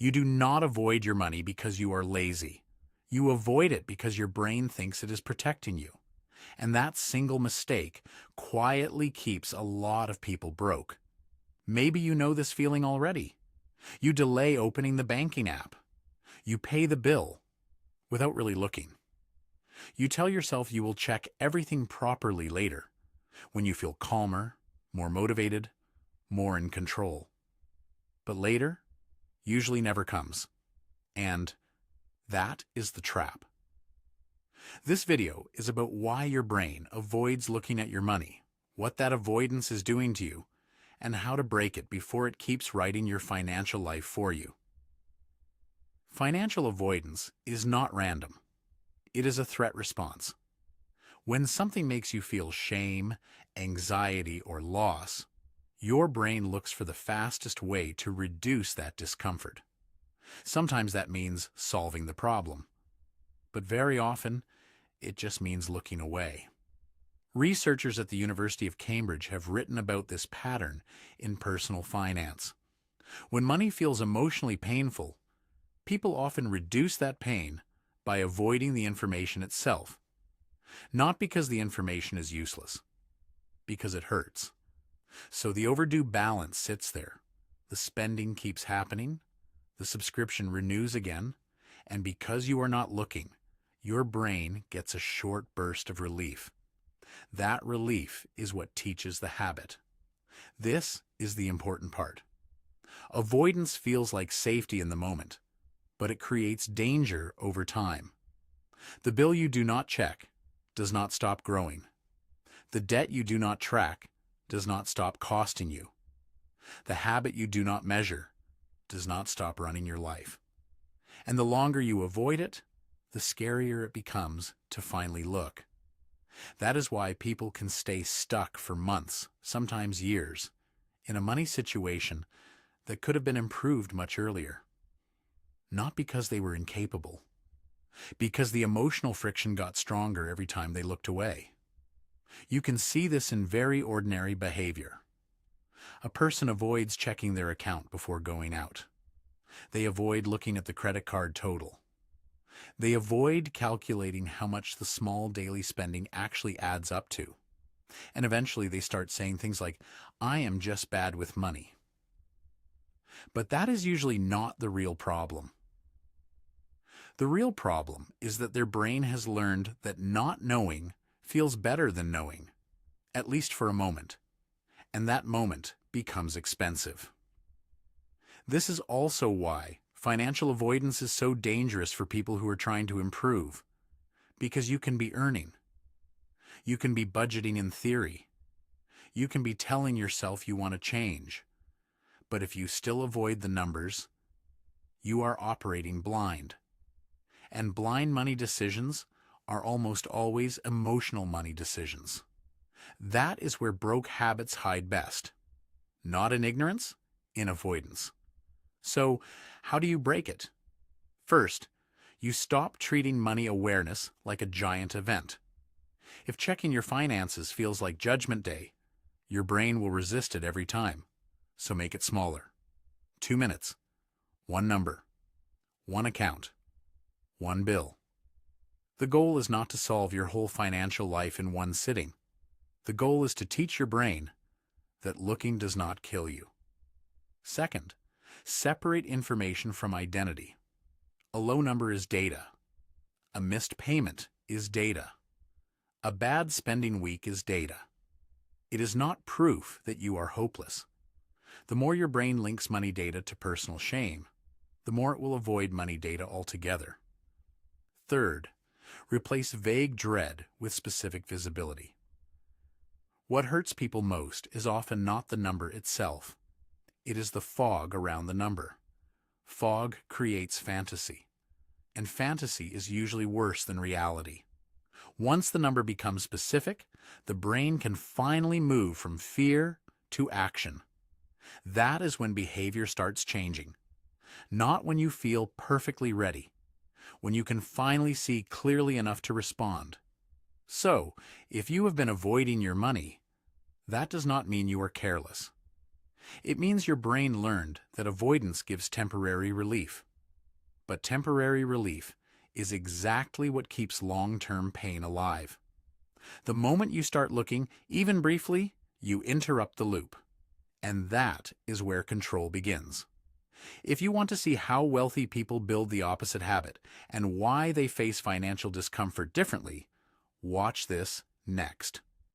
You do not avoid your money because you are lazy. You avoid it because your brain thinks it is protecting you. And that single mistake quietly keeps a lot of people broke. Maybe you know this feeling already. You delay opening the banking app. You pay the bill without really looking. You tell yourself you will check everything properly later, when you feel calmer, more motivated, more in control. But later usually never comes. And that is the trap. This video is about why your brain avoids looking at your money, what that avoidance is doing to you, and how to break it before it keeps writing your financial life for you. Financial avoidance is not random. It is a threat response. When something makes you feel shame, anxiety, or loss, your brain looks for the fastest way to reduce that discomfort. Sometimes that means solving the problem, but very often it just means looking away. Researchers at the University of Cambridge have written about this pattern in personal finance. When money feels emotionally painful, people often reduce that pain by avoiding the information itself. Not because the information is useless, because it hurts. So the overdue balance sits there. The spending keeps happening, the subscription renews again, and because you are not looking, your brain gets a short burst of relief. That relief is what teaches the habit. This is the important part. Avoidance feels like safety in the moment, but it creates danger over time. The bill you do not check does not stop growing. The debt you do not track does not stop costing you. The habit you do not measure does not stop running your life. And the longer you avoid it, the scarier it becomes to finally look. That is why people can stay stuck for months, sometimes years, in a money situation that could have been improved much earlier. Not because they were incapable, because the emotional friction got stronger every time they looked away. You can see this in very ordinary behavior. A person avoids checking their account before going out. They avoid looking at the credit card total. They avoid calculating how much the small daily spending actually adds up to. And eventually they start saying things like, "I am just bad with money." But that is usually not the real problem. The real problem is that their brain has learned that not knowing feels better than knowing, at least for a moment, and that moment becomes expensive. This is also why financial avoidance is so dangerous for people who are trying to improve, because you can be earning. You can be budgeting in theory. You can be telling yourself you want to change. But if you still avoid the numbers, you are operating blind. And blind money decisions are almost always emotional money decisions. That is where broke habits hide best. Not in ignorance, in avoidance. So, how do you break it? First, you stop treating money awareness like a giant event. If checking your finances feels like Judgment Day, your brain will resist it every time. So make it smaller. 2 minutes, one number, one account, one bill. The goal is not to solve your whole financial life in one sitting. The goal is to teach your brain that looking does not kill you. Second, separate information from identity. A low number is data. A missed payment is data. A bad spending week is data. It is not proof that you are hopeless. The more your brain links money data to personal shame, the more it will avoid money data altogether. Third, replace vague dread with specific visibility. What hurts people most is often not the number itself. It is the fog around the number. Fog creates fantasy, and fantasy is usually worse than reality. Once the number becomes specific, the brain can finally move from fear to action. That is when behavior starts changing. Not when you feel perfectly ready, when you can finally see clearly enough to respond. So, if you have been avoiding your money, that does not mean you are careless. It means your brain learned that avoidance gives temporary relief. But temporary relief is exactly what keeps long-term pain alive. The moment you start looking, even briefly, you interrupt the loop. And that is where control begins. If you want to see how wealthy people build the opposite habit and why they face financial discomfort differently, watch this next.